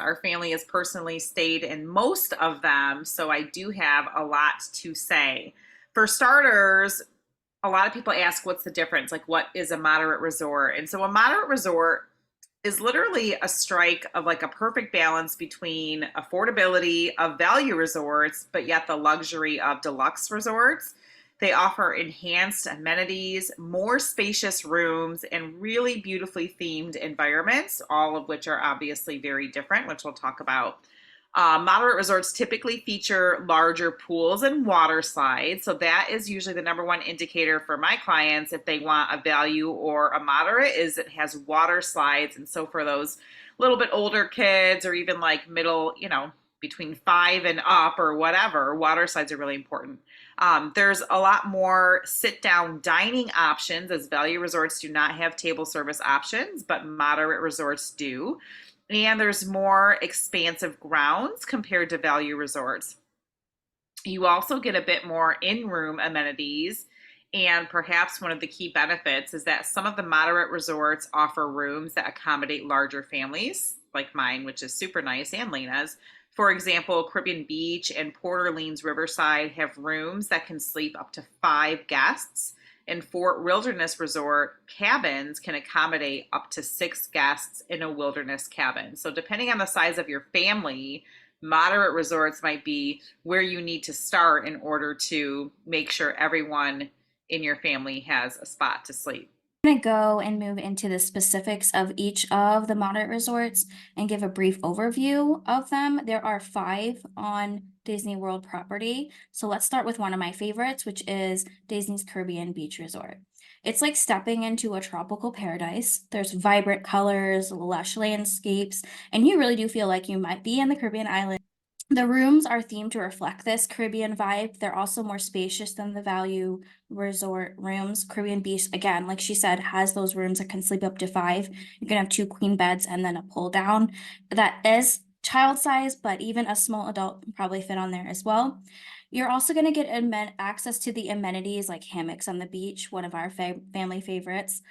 Our family has personally stayed in most of them, so I do have a lot to say. For starters, a lot of people ask what's the difference? Like, what is a moderate resort? And so, a moderate resort is literally a strike of like a perfect balance between affordability of value resorts, but yet the luxury of deluxe resorts. They offer enhanced amenities, more spacious rooms, and really beautifully themed environments, all of which are obviously very different, which we'll talk about. Moderate resorts typically feature larger pools and water slides. So that is usually the number one indicator for my clients if they want a value or a moderate is it has water slides. And so for those little bit older kids or even like middle, between 5 and up or whatever, water slides are really important. There's a lot more sit down dining options as value resorts do not have table service options, but moderate resorts do. And there's more expansive grounds compared to value resorts. You also get a bit more in-room amenities. And perhaps one of the key benefits is that some of the moderate resorts offer rooms that accommodate larger families, like mine, which is super nice, and Lena's. For example, Caribbean Beach and Port Orleans Riverside have rooms that can sleep up to 5 guests. And Fort Wilderness Resort cabins can accommodate up to 6 guests in a wilderness cabin. So, depending on the size of your family, moderate resorts might be where you need to start in order to make sure everyone in your family has a spot to sleep. I'm going to go and move into the specifics of each of the moderate resorts and give a brief overview of them. There are 5 on Disney World property. So let's start with one of my favorites, which is Disney's Caribbean Beach Resort. It's like stepping into a tropical paradise. There's vibrant colors, lush landscapes, and you really do feel like you might be in the Caribbean island. The rooms are themed to reflect this Caribbean vibe. They're also more spacious than the value resort rooms. Caribbean Beach, again, like she said, has those rooms that can sleep up to 5. You can have 2 queen beds and then a pull down. That is child size, but even a small adult can probably fit on there as well. You're also going to get access to the amenities like hammocks on the beach, one of our family favorites.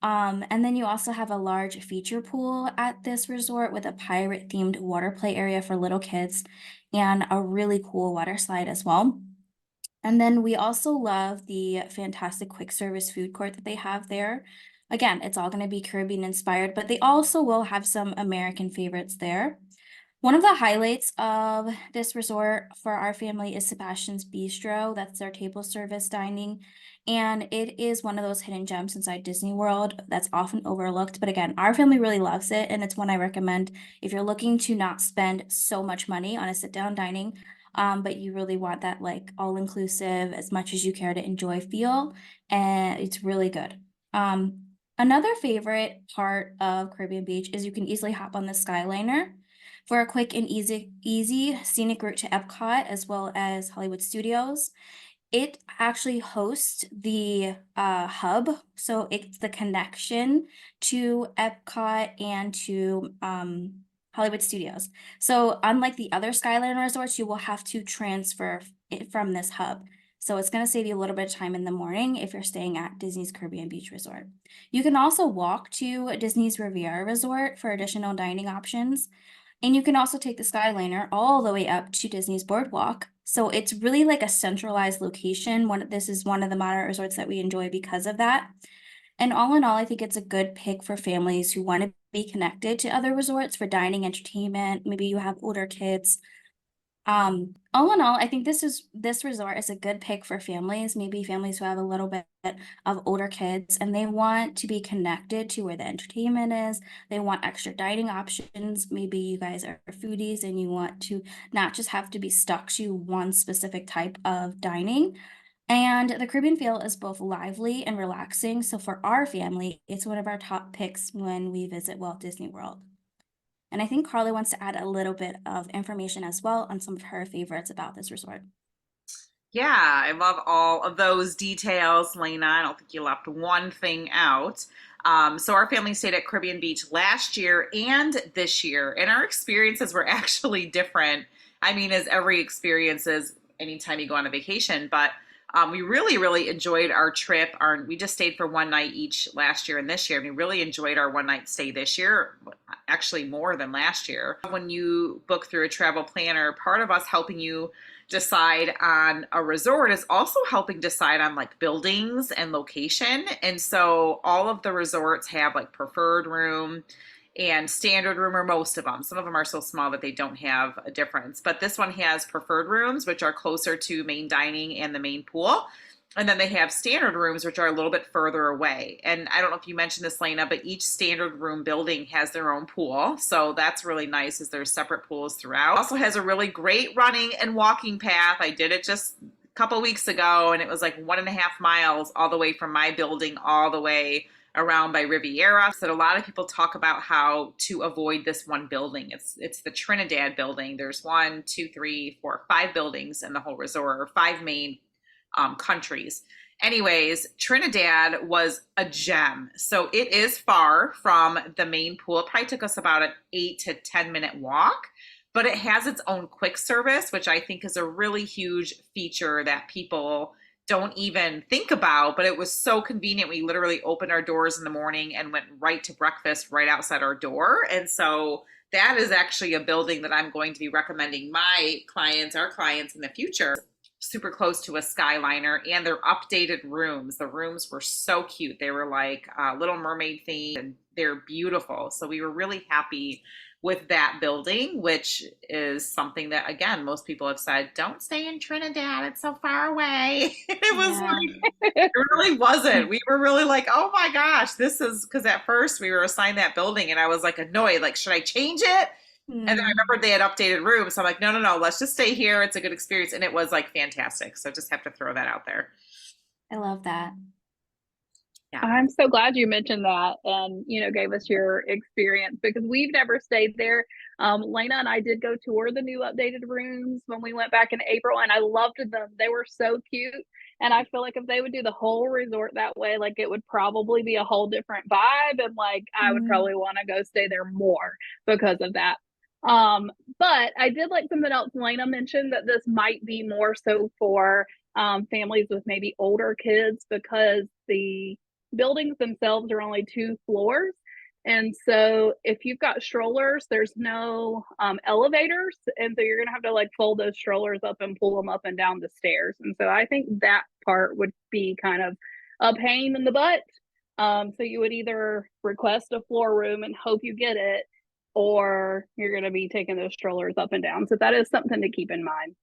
And then you also have a large feature pool at this resort with a pirate themed water play area for little kids and a really cool water slide as well. And then we also love the fantastic quick service food court that they have there. Again, it's all going to be Caribbean inspired, but they also will have some American favorites there. One of the highlights of this resort for our family is Sebastian's Bistro. That's their table service dining. And it is one of those hidden gems inside Disney World that's often overlooked. But again, our family really loves it. And it's one I recommend if you're looking to not spend so much money on a sit down dining, but you really want that like all inclusive as much as you care to enjoy feel. And it's really good. Another favorite part of Caribbean Beach is you can easily hop on the Skyliner for a quick and easy scenic route to Epcot as well as Hollywood Studios. It actually hosts the hub, so it's the connection to Epcot and to Hollywood Studios. So unlike the other Skyliner resorts, you will have to transfer it from this hub. So it's going to save you a little bit of time in the morning if you're staying at Disney's Caribbean Beach Resort. You can also walk to Disney's Riviera Resort for additional dining options. And you can also take the Skyliner all the way up to Disney's Boardwalk. So it's really like a centralized location. This is one of the moderate resorts that we enjoy because of that. And all in all, I think it's a good pick for families who want to be connected to other resorts for dining, entertainment. Maybe you have older kids. All in all, I think this resort is a good pick for families, maybe families who have a little bit of older kids and they want to be connected to where the entertainment is. They want extra dining options. Maybe you guys are foodies and you want to not just have to be stuck to one specific type of dining. And the Caribbean feel is both lively and relaxing. So for our family, it's one of our top picks when we visit Walt Disney World. And I think Carly wants to add a little bit of information as well on some of her favorites about this resort. Yeah, I love all of those details, Lena. I don't think you left one thing out. So our family stayed at Caribbean Beach last year and this year, and our experiences were actually different. I mean, as every experience is anytime you go on a vacation, but We really, really enjoyed our trip. We just stayed for one night each last year and this year. And we really enjoyed our one night stay this year, actually more than last year. When you book through a travel planner, part of us helping you decide on a resort is also helping decide on like buildings and location. And so all of the resorts have like preferred room and standard room, or most of them. Some of them are so small that they don't have a difference. But this one has preferred rooms, which are closer to main dining and the main pool. And then they have standard rooms, which are a little bit further away. And I don't know if you mentioned this, Lena, but each standard room building has their own pool. So that's really nice, is there's separate pools throughout. It also has a really great running and walking path. I did it just a couple weeks ago, and it was like 1.5 miles all the way from my building all the way around by Riviera. So a lot of people talk about how to avoid this one building. It's the Trinidad building. There's 1, 2, 3, 4, 5 buildings in the whole resort, or 5 main countries. Anyways, Trinidad was a gem. So it is far from the main pool. It probably took us about an 8 to 10 minute walk, but it has its own quick service, which I think is a really huge feature that people don't even think about, but it was so convenient. We literally opened our doors in the morning and went right to breakfast right outside our door. And so that is actually a building that I'm going to be recommending our clients in the future. Super close to a Skyliner, and their updated rooms. The rooms were so cute. They were like Little Mermaid themed, and they're beautiful. So we were really happy with that building, which is something that, again, most people have said, don't stay in Trinidad. It's so far away. It was like, it really wasn't. We were really like, oh my gosh, this is, because at first we were assigned that building and I was like annoyed, like, should I change it? And then I remembered they had updated rooms. So I'm like, no, let's just stay here. It's a good experience. And it was like fantastic. So just have to throw that out there. I love that. Yeah. I'm so glad you mentioned that and, gave us your experience, because we've never stayed there. Lena and I did go tour the new updated rooms when we went back in April, and I loved them. They were so cute. And I feel like if they would do the whole resort that way, like it would probably be a whole different vibe. And like, I would probably want to go stay there more because of that. But I did like something else Lena mentioned, that this might be more so for families with maybe older kids, because the buildings themselves are only 2 floors. And so if you've got strollers, there's no elevators. And so you're going to have to like fold those strollers up and pull them up and down the stairs. And so I think that part would be kind of a pain in the butt. So you would either request a floor room and hope you get it, or you're going to be taking those strollers up and down. So that is something to keep in mind.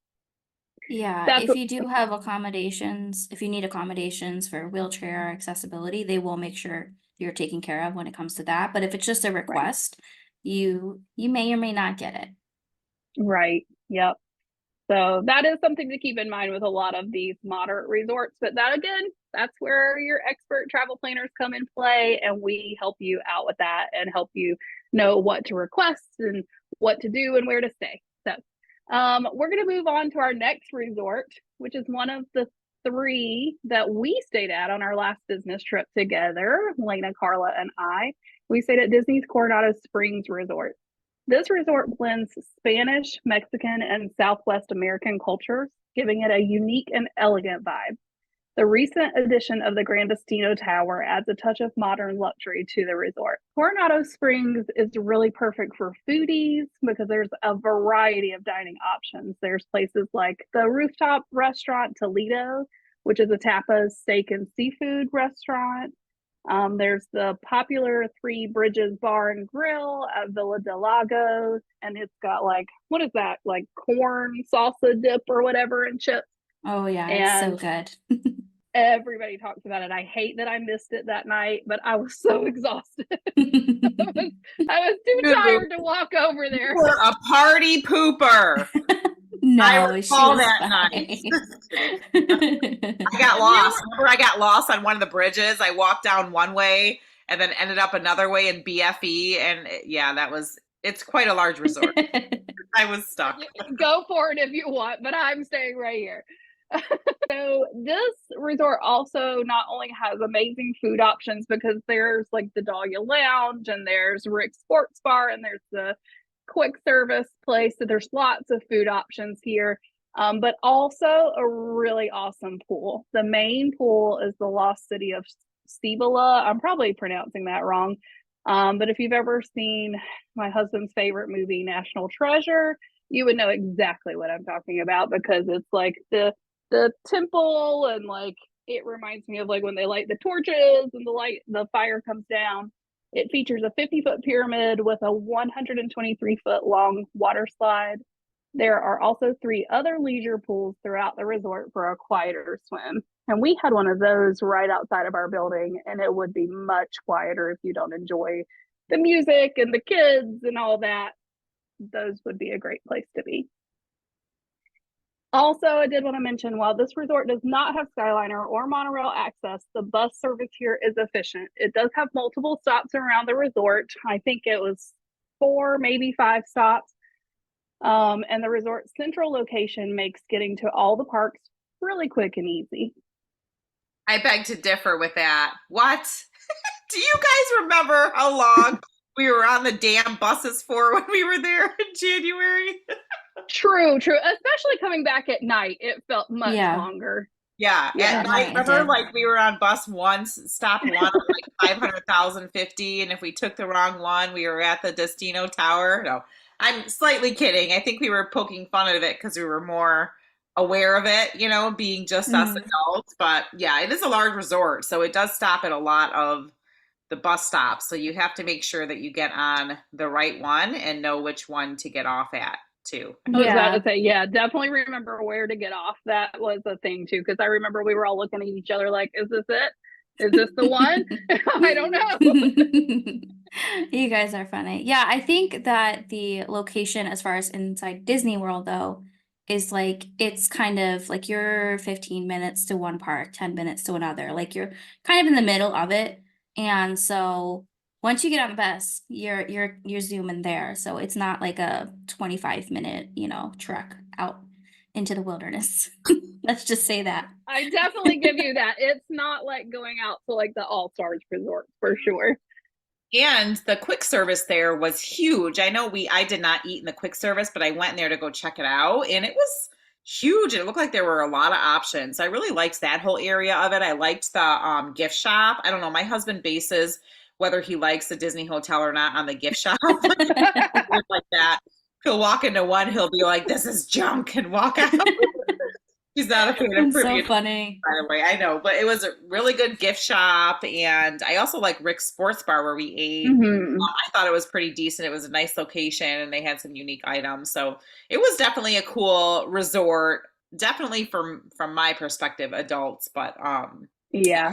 Yeah, if you do have accommodations, if you need accommodations for wheelchair accessibility, they will make sure you're taken care of when it comes to that. But if it's just a request, you may or may not get it. Right. Yep. So that is something to keep in mind with a lot of these moderate resorts. But that, again, that's where your expert travel planners come in play, and we help you out with that and help you know what to request and what to do and where to stay. So we're going to move on to our next resort, which is one of the 3 that we stayed at on our last business trip together, Lena, Carla, and I. We stayed at Disney's Coronado Springs Resort. This resort blends Spanish, Mexican, and Southwest American cultures, giving it a unique and elegant vibe. The recent addition of the Grand Destino Tower adds a touch of modern luxury to the resort. Coronado Springs is really perfect for foodies because there's a variety of dining options. There's places like the rooftop restaurant Toledo, which is a tapas, steak, and seafood restaurant. There's the popular Three Bridges Bar and Grill at Villa del Lago, and it's got like, what is that, like corn salsa dip or whatever and chips. Oh yeah, it's so good. Everybody talks about it. I hate that I missed it that night, but I was so exhausted. I was too tired to walk over there. You were a party pooper. No, I recall that fine. night. I got lost. Remember, I got lost on one of the bridges. I walked down one way and then ended up another way in BFE. And yeah, it's quite a large resort. I was stuck. Go for it if you want, but I'm staying right here. So this resort also not only has amazing food options, because there's like the Dahlia Lounge and there's Rick's Sports Bar and there's the quick service place. So there's lots of food options here. but also a really awesome pool. The main pool is the Lost City of Cibola. I'm probably pronouncing that wrong. But if you've ever seen my husband's favorite movie, National Treasure, you would know exactly what I'm talking about, because it's like the temple, and like it reminds me of like when they light the torches and the fire comes down. It features a 50-foot pyramid with a 123-foot long water slide. There are also 3 other leisure pools throughout the resort for a quieter swim. And we had one of those right outside of our building, and it would be much quieter if you don't enjoy the music and the kids and all that. Those would be a great place to be. Also, I did want to mention, while this resort does not have Skyliner or monorail access, the bus service here is efficient. It does have multiple stops around the resort. I think it was 4, maybe 5 stops. And the resort's central location makes getting to all the parks really quick and easy. I beg to differ with that. What? Do you guys remember how long we were on the damn buses for when we were there in January? True. Especially coming back at night, it felt much longer. Yeah, Yeah. at night, remember, like we were on bus one, stop one, like 500,050, and if we took the wrong one, we were at the Destino Tower. No, I'm slightly kidding. I think we were poking fun of it because we were more aware of it, you know, being just us adults. But yeah, it is a large resort, so it does stop at a lot of the bus stops. So you have to make sure that you get on the right one and know which one to get off at too. I was about to say, yeah, definitely remember where to get off. That was a thing too, because I remember we were all looking at each other like, is this it? Is this the one? I don't know. You guys are funny. Yeah, I think that the location as far as inside Disney World though is like it's kind of like you're 15 minutes to one park, 10 minutes to another. Like you're kind of in the middle of it. And so once you get on the bus, you're zooming there. So it's not like a 25-minute, trek out into the wilderness. Let's just say that. I definitely give you that. It's not like going out to like the All Stars resort for sure. And the quick service there was huge. I did not eat in the quick service, but I went in there to go check it out, and it was huge. It looked like there were a lot of options. I really liked that whole area of it. I liked the gift shop. I don't know. My husband bases whether he likes the Disney hotel or not on the gift shop. Like that. He'll walk into one, he'll be like, "This is junk," and walk out. He's not a fan of It's so Caribbean, funny. by the way. I know, but it was a really good gift shop, and I also like Rick's Sports Bar where we ate. I thought it was pretty decent. It was a nice location, and they had some unique items, so it was definitely a cool resort. Definitely from my perspective, adults, but yeah,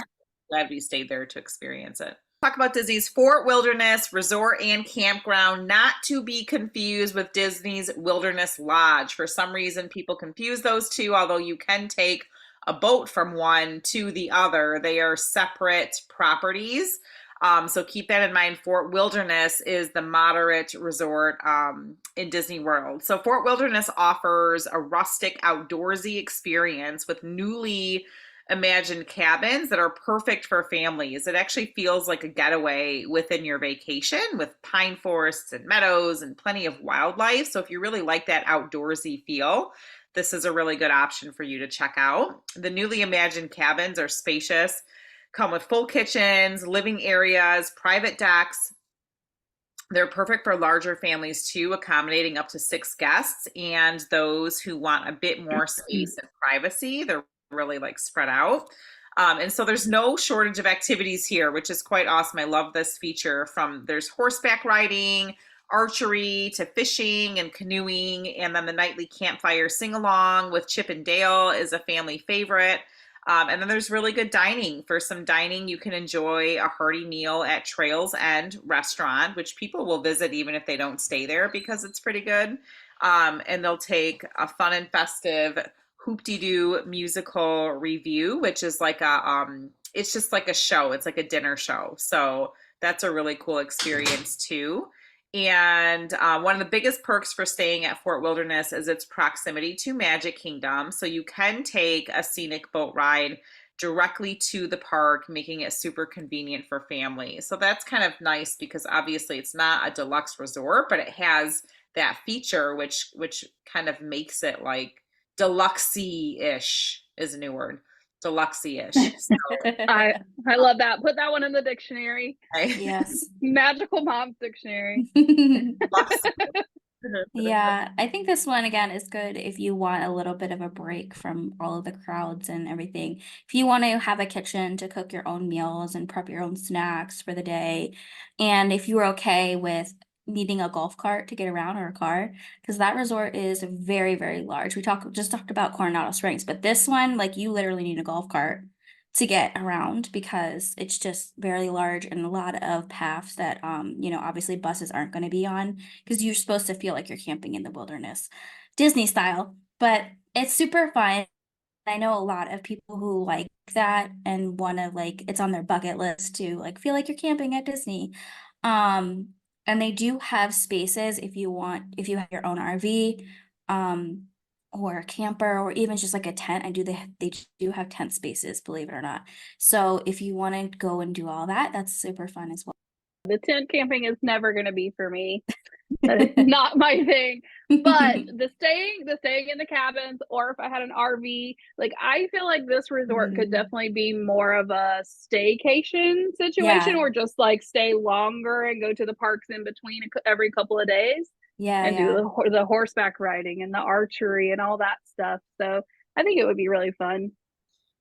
glad we stayed there to experience it. Talk about Disney's Fort Wilderness Resort and Campground, not to be confused with Disney's Wilderness Lodge. For some reason, people confuse those two, although you can take a boat from one to the other. They are separate properties. So keep that in mind. Fort Wilderness is the moderate resort in Disney World. So Fort Wilderness offers a rustic, outdoorsy experience with newly imagined cabins that are perfect for families. It actually feels like a getaway within your vacation with pine forests and meadows and plenty of wildlife. So if you really like that outdoorsy feel, this is a really good option for you to check out. The newly imagined cabins are spacious, come with full kitchens, living areas, private decks. They're perfect for larger families too, accommodating up to 6 guests and those who want a bit more space and privacy. They're really like spread out. And so there's no shortage of activities here, which is quite awesome. I love this feature. There's horseback riding, archery to fishing and canoeing, and then the nightly campfire sing-along with Chip and Dale is a family favorite. And then there's really good dining. For some dining, you can enjoy a hearty meal at Trails End Restaurant, which people will visit even if they don't stay there because it's pretty good. And they'll take a fun and festive Hoop-de-Doo musical review, which is like it's just like a show. It's like a dinner show. So that's a really cool experience too. And one of the biggest perks for staying at Fort Wilderness is its proximity to Magic Kingdom. So you can take a scenic boat ride directly to the park, making it super convenient for families. So that's kind of nice because obviously it's not a deluxe resort, but it has that feature, which kind of makes it like deluxe-ish is a new word. Deluxe-ish. So, I I love that. Put that one in the dictionary. okay. Yes. Magical Moms Dictionary. Deluxe. Yeah, I think this one again is good if you want a little bit of a break from all of the crowds and everything. If you want to have a kitchen to cook your own meals and prep your own snacks for the day, and if you're okay with needing a golf cart to get around or a car, because that resort is very, very large. We just talked about Coronado Springs, but this one, like you literally need a golf cart to get around because it's just very large and a lot of paths that obviously buses aren't going to be on because you're supposed to feel like you're camping in the wilderness, Disney style. But it's super fun. I know a lot of people who like that and want to like it's on their bucket list to like feel like you're camping at Disney. Um, and they do have spaces if you have your own RV, um, or a camper or even just like a tent. They do have tent spaces, believe it or not. So if you want to go and do all that, that's super fun as well. The tent camping is never going to be for me. That is not my thing. But the staying in the cabins, or if I had an RV, like I feel like this resort could definitely be more of a staycation situation, Yeah, or just like stay longer and go to the parks in between every couple of days yeah, and do yeah, the horseback riding and the archery and all that stuff. So I think it would be really fun.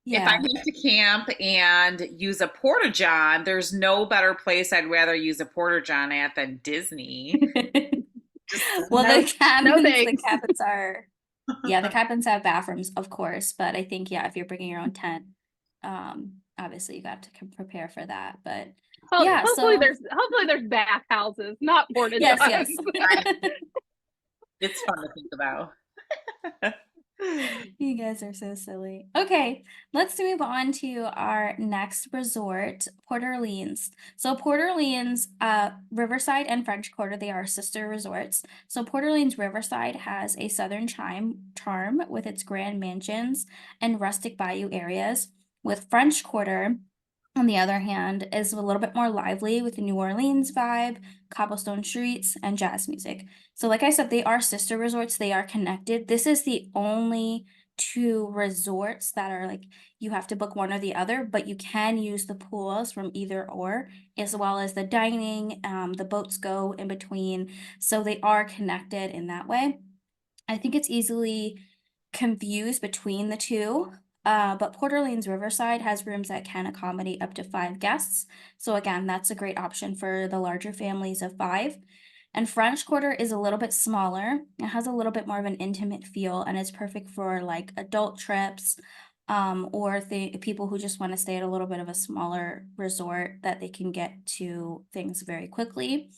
If I yeah. have to camp and use a porta john, there's no better place I'd rather use a porta john at than Disney. Just Well, No, no the thanks. cabins are, yeah, the cabins have bathrooms, of course, but I think, yeah, if you're bringing your own tent, obviously you got to prepare for that. But yeah, so Hopefully there's bathhouses, not porta yes, yes. johns. it's fun to think about. You guys are so silly. Okay, let's move on to our next resort, Port Orleans. So Port Orleans, Riverside and French Quarter, they are sister resorts. So Port Orleans Riverside has a southern charm with its grand mansions and rustic bayou areas, with French Quarter, on the other hand, is a little bit more lively with the New Orleans vibe, cobblestone streets, and jazz music. So, like I said, they are sister resorts, they are connected. This is the only two resorts that are like you have to book one or the other, but you can use the pools from either or, as well as the dining. The boats go in between. So, they are connected in that way. I think it's easily confused between the two. But Port Orleans Riverside has rooms that can accommodate up to 5 guests. So again, that's a great option for the larger families of 5. And French Quarter is a little bit smaller. It has a little bit more of an intimate feel and it's perfect for like adult trips, or the people who just want to stay at a little bit of a smaller resort that they can get to things very quickly.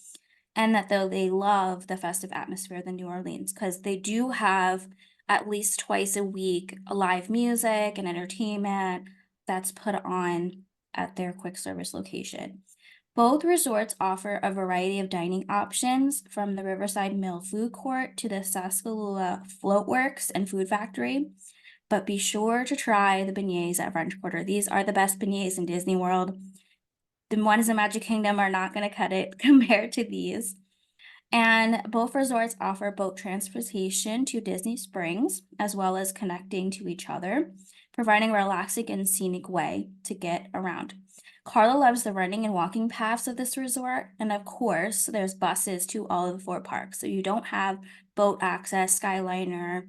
And that though they love the festive atmosphere of the New Orleans because they do have at least twice a week live music and entertainment that's put on at their quick service location. Both resorts offer a variety of dining options from the Riverside Mill Food Court to the Saskalula Floatworks and Food Factory. But be sure to try the beignets at French Quarter. These are the best beignets in Disney World. The ones in Magic Kingdom are not going to cut it compared to these. And both resorts offer boat transportation to Disney Springs, as well as connecting to each other, providing a relaxing and scenic way to get around. Carla loves the running and walking paths of this resort, and of course, there's buses to all of the 4 parks. So you don't have boat access, Skyliner,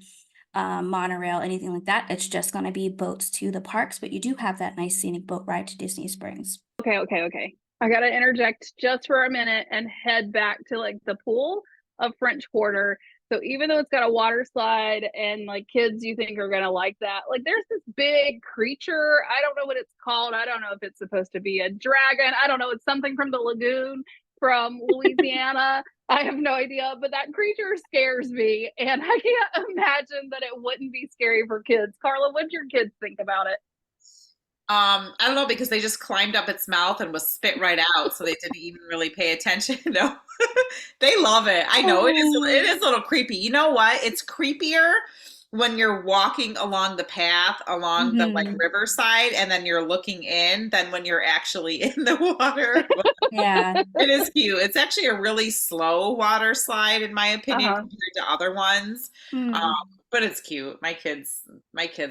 monorail, anything like that. It's just going to be boats to the parks, but you do have that nice scenic boat ride to Disney Springs. Okay. I gotta interject just for a minute and head back to like the pool of French Quarter. So even though it's got a water slide and like kids you think are gonna like that, like there's this big creature. I don't know what it's called. I don't know if it's supposed to be a dragon. I don't know. It's something from the lagoon from Louisiana. I have no idea, but that creature scares me, and I can't imagine that it wouldn't be scary for kids. Carla, what do your kids think about it? I don't know because they just climbed up its mouth and was spit right out, so they didn't even really pay attention. No, they love it. I know it is a little creepy. You know what? It's creepier when you're walking along the path along the like Mhm. riverside and then you're looking in than when you're actually in the water. Yeah. It is cute. It's actually a really slow water slide in my opinion Uh-huh. compared to other ones. Um, Hmm. but it's cute. My kids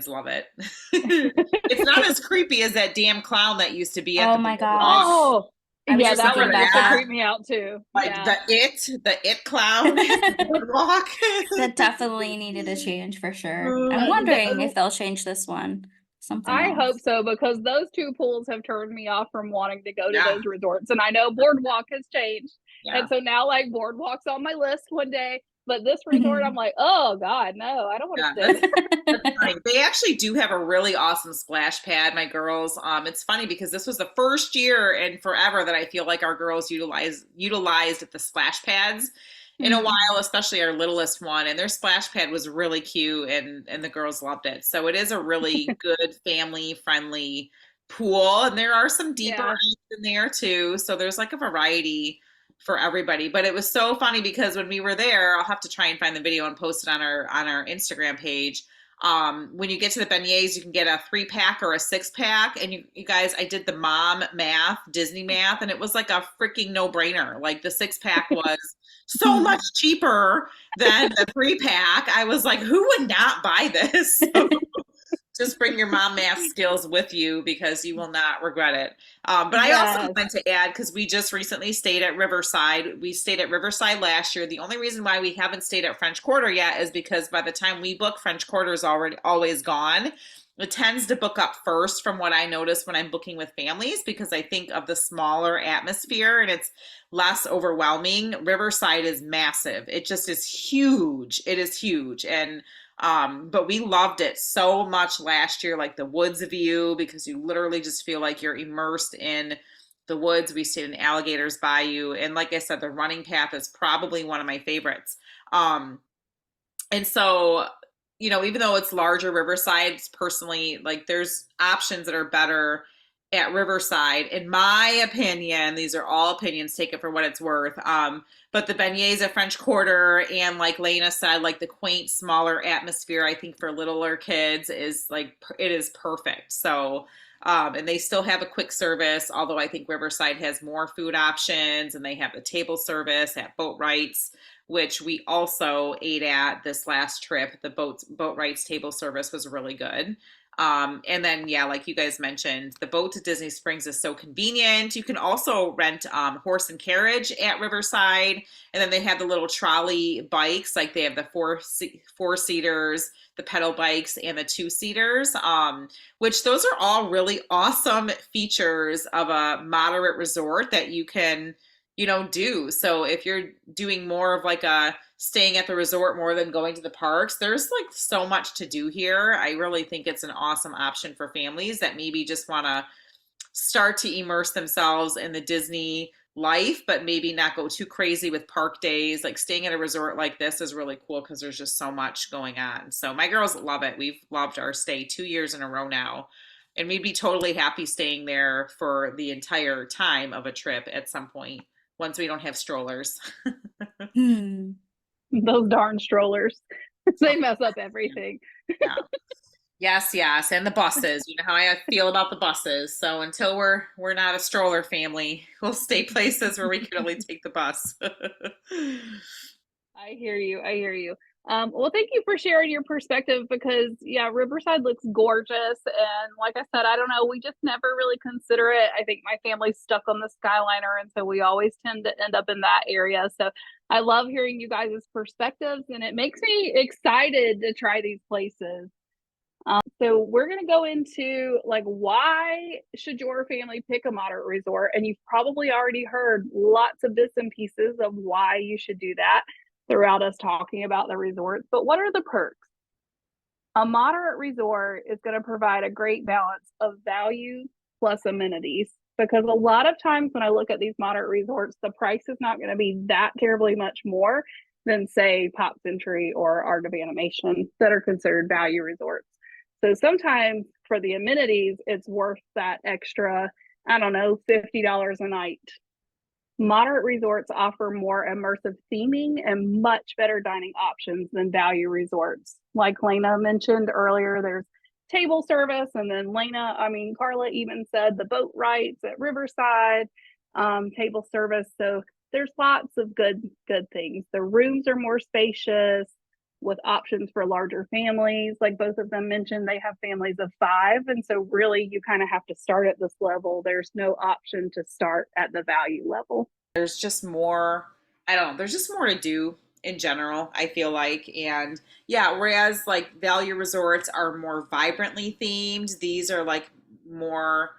love it. It's not as creepy as that damn clown that used to be at Oh the my boardwalk. gosh. Oh, I was yeah, just that thinking one about used to Remember creep that. me out too. like Yeah. the it clown at the boardwalk. That definitely needed a change for sure. I'm Uh, wondering if they'll change this one. Something I hope else. so, because those two pools have turned me off from wanting to go to yeah, those resorts. And I know Boardwalk has changed. yeah. And so now, like, Boardwalk's on my list one day. But this resort, I'm like, oh God, no, I don't want to Yeah, stay that's funny. They actually do have a really awesome splash pad, my girls. It's funny because this was the first year in forever that I feel like our girls utilized the splash pads in a there. while, especially our littlest one. And their splash pad was really cute, and the girls loved it. So it is a really good family friendly pool, and there are some deeper Yeah. ends in there too. So there's like a variety for everybody. But it was so funny because when we were there, I'll have to try and find the video and post it on our Instagram page. When you get to the beignets, you can get a 3-pack or a 6-pack. And you guys, I did the mom math, Disney math, and it was like a freaking no brainer. Like the 6-pack was so much cheaper than the 3-pack. I was like, who would not buy this? Just bring your mom math skills with you because you will not regret it. But I also Yes. wanted to add, because we just recently stayed at Riverside. We stayed at Riverside last year. The only reason why we haven't stayed at French Quarter yet is because by the time we book, French Quarter is already always gone. It tends to book up first from what I notice when I'm booking with families, because I think of the smaller atmosphere and it's less overwhelming. Riverside is massive. It just is huge. It is huge. And but we loved it so much last year, like the woods view, because you literally just feel like you're immersed in the woods. We stayed in Alligators Bayou, and like I said, the running path is probably one of my favorites. And so, even though it's larger, Riverside, personally, like there's options that are better at Riverside, in my opinion. These are all opinions, take it for what it's worth. But the beignets at French Quarter, and like Lena said, like the quaint, smaller atmosphere, I think for littler kids is like, it is perfect. So, and they still have a quick service, although I think Riverside has more food options, and they have the table service at Boatwright's, which we also ate at this last trip. The Boatwright's table service was really good. And then, yeah, like you guys mentioned, the boat to Disney Springs is so convenient. You can also rent horse and carriage at Riverside. And then they have the little trolley bikes, like they have the four-seaters, the pedal bikes, and the 2-seaters, which those are all really awesome features of a moderate resort that you can do. So if you're doing more of like a staying at the resort more than going to the parks, there's like so much to do here. I really think it's an awesome option for families that maybe just want to start to immerse themselves in the Disney life, but maybe not go too crazy with park days. Like staying at a resort like this is really cool because there's just so much going on. So my girls love it. We've loved our stay 2 years in a row now. And we'd be totally happy staying there for the entire time of a trip at some point once we don't have strollers. Hmm. Those darn strollers. They mess up everything. Yeah. Yes, yes, and the buses. You know how I feel about the buses. So until we're not a stroller family, we'll stay places where we can only take the bus. I hear you. I hear you. Well, thank you for sharing your perspective, because yeah, Riverside looks gorgeous. And like I said, I don't know, we just never really consider it. I think my family's stuck on the Skyliner, and so we always tend to end up in that area. So I love hearing you guys' perspectives, and it makes me excited to try these places. So we're going to go into like, why should your family pick a moderate resort? And you've probably already heard lots of bits and pieces of why you should do that throughout us talking about the resorts. But what are the perks? A moderate resort is going to provide a great balance of value plus amenities, because a lot of times when I look at these moderate resorts, the price is not going to be that terribly much more than, say, Pop Century or Art of Animation, that are considered value resorts. So sometimes for the amenities, it's worth that extra, I don't know, $50 a night. Moderate resorts offer more immersive theming and much better dining options than value resorts. Like Lena mentioned earlier, there's table service, and then Carla even said the boat rides at Riverside, table service. So there's lots of good things. The rooms are more spacious. with options for larger families. Like both of them mentioned, they have families of 5. And so really you kind of have to start at this level. There's no option to start at the value level. There's just more, I don't know, there's just more to do in general, I feel like. And yeah, whereas like value resorts are more vibrantly themed, these are like more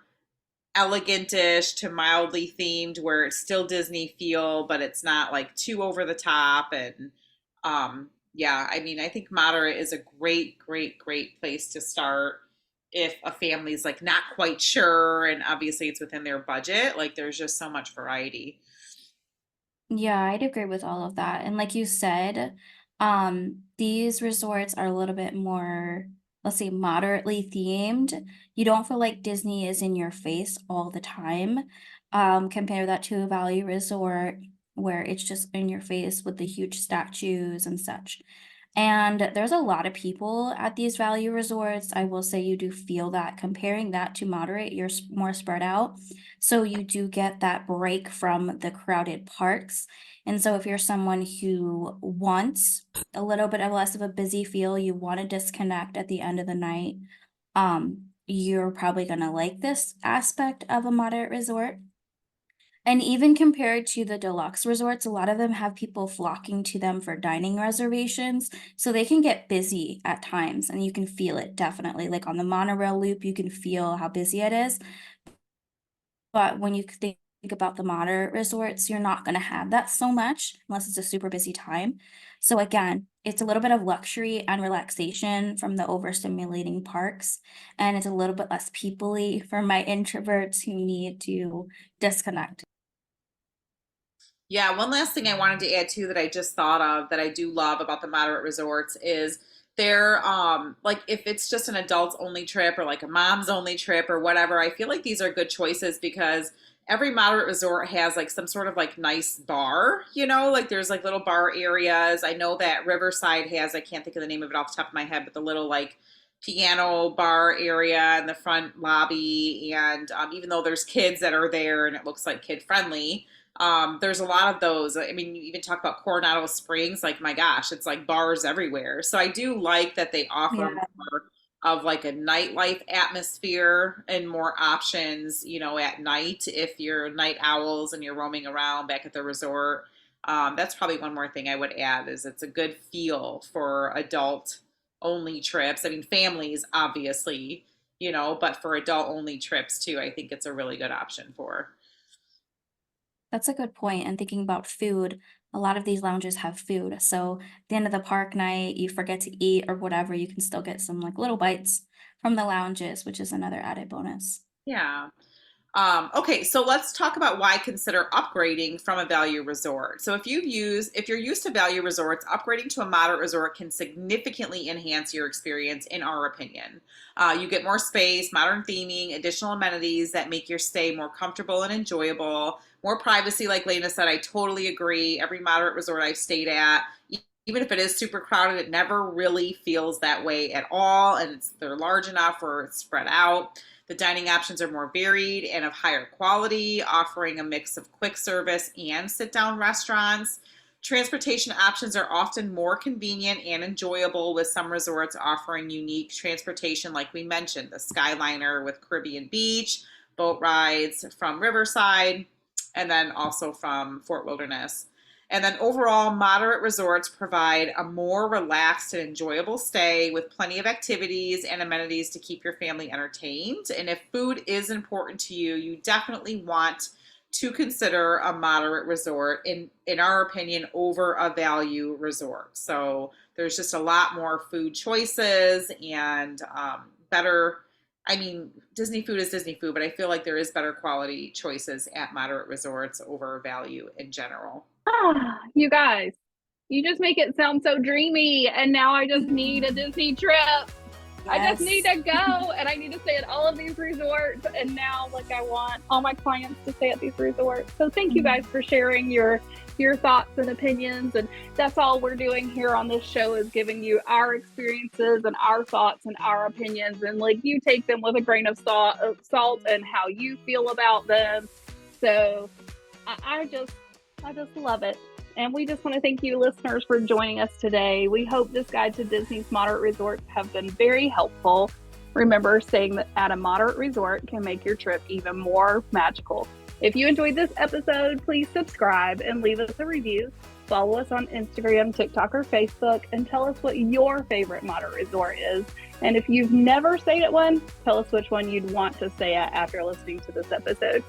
elegantish to mildly themed where it's still Disney feel, but it's not like too over the top. And yeah, I mean, I think moderate is a great place to start if a family's like not quite sure and obviously it's within their budget. Like there's just so much variety. Yeah, I'd agree with all of that. And like you said, these resorts are a little bit more, let's say, moderately themed. You don't feel like Disney is in your face all the time. Compare that to a value resort where it's just in your face with the huge statues and such. And there's a lot of people at these value resorts. I will say you do feel that comparing that to moderate, you're more spread out. So you do get that break from the crowded parks. And so if you're someone who wants a little bit of less of a busy feel, you want to disconnect at the end of the night, you're probably going to like this aspect of a moderate resort. And even compared to the deluxe resorts, a lot of them have people flocking to them for dining reservations. So they can get busy at times and you can feel it definitely. Like on the monorail loop, you can feel how busy it is. But when you think about the moderate resorts, you're not going to have that so much unless it's a super busy time. So again, it's a little bit of luxury and relaxation from the overstimulating parks. And it's a little bit less people-y for my introverts who need to disconnect. Yeah, one last thing I wanted to add too that I just thought of that I do love about the moderate resorts is they're like if it's just an adults only trip or like a mom's only trip or whatever, I feel like these are good choices because every moderate resort has like some sort of like nice bar, you know, like there's like little bar areas. I know that Riverside has, I can't think of the name of it off the top of my head, but the little like piano bar area in the front lobby. And even though there's kids that are there and it looks like kid friendly, there's a lot of those. I mean, you even talk about Coronado Springs, like my gosh, it's like bars everywhere. So I do like that they offer Yeah. more of like a nightlife atmosphere and more options, you know, at night if you're night owls and you're roaming around back at the resort. That's probably one more thing I would add is it's a good feel for adult only trips. I mean, families obviously, you know, but for adult only trips too, I think it's a really good option for. That's a good point. And thinking about food, a lot of these lounges have food. So at the end of the park night, you forget to eat or whatever, you can still get some like little bites from the lounges, which is another added bonus. Yeah. Okay, so let's talk about why consider upgrading from a value resort. So if you're used to value resorts, upgrading to a moderate resort can significantly enhance your experience, in our opinion. You get more space, modern theming, additional amenities that make your stay more comfortable and enjoyable, more privacy, like Lena said. I totally agree. Every moderate resort I've stayed at, even if it is super crowded, it never really feels that way at all, and they're large enough or it's spread out. The dining options are more varied and of higher quality, offering a mix of quick service and sit down restaurants. Transportation options are often more convenient and enjoyable, with some resorts offering unique transportation, like we mentioned, the Skyliner with Caribbean Beach, boat rides from Riverside, and then also from Fort Wilderness. And then overall, moderate resorts provide a more relaxed and enjoyable stay with plenty of activities and amenities to keep your family entertained. And if food is important to you, you definitely want to consider a moderate resort, in our opinion, over a value resort. So there's just a lot more food choices and better. I mean, Disney food is Disney food, but I feel like there is better quality choices at moderate resorts over value in general. Ah, you guys, you just make it sound so dreamy. And now I just need a Disney trip. I just need Yes. to go and I need to stay at all of these resorts. And now, like, I want all my clients to stay at these resorts. So thank you guys for sharing your thoughts and opinions. And that's all we're doing here on this show, is giving you our experiences and our thoughts and our opinions. And like, you take them with a grain of salt and how you feel about them. So I just love it. And we just want to thank you, listeners, for joining us today. We hope this guide to Disney's moderate resorts have been very helpful. Remember, staying at a moderate resort can make your trip even more magical. If you enjoyed this episode, please subscribe and leave us a review. Follow us on Instagram, TikTok, or Facebook, and tell us what your favorite moderate resort is. And if you've never stayed at one, tell us which one you'd want to stay at after listening to this episode.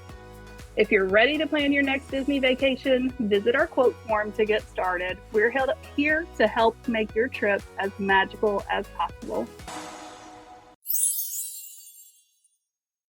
If you're ready to plan your next Disney vacation, visit our quote form to get started. We're here to help make your trip as magical as possible.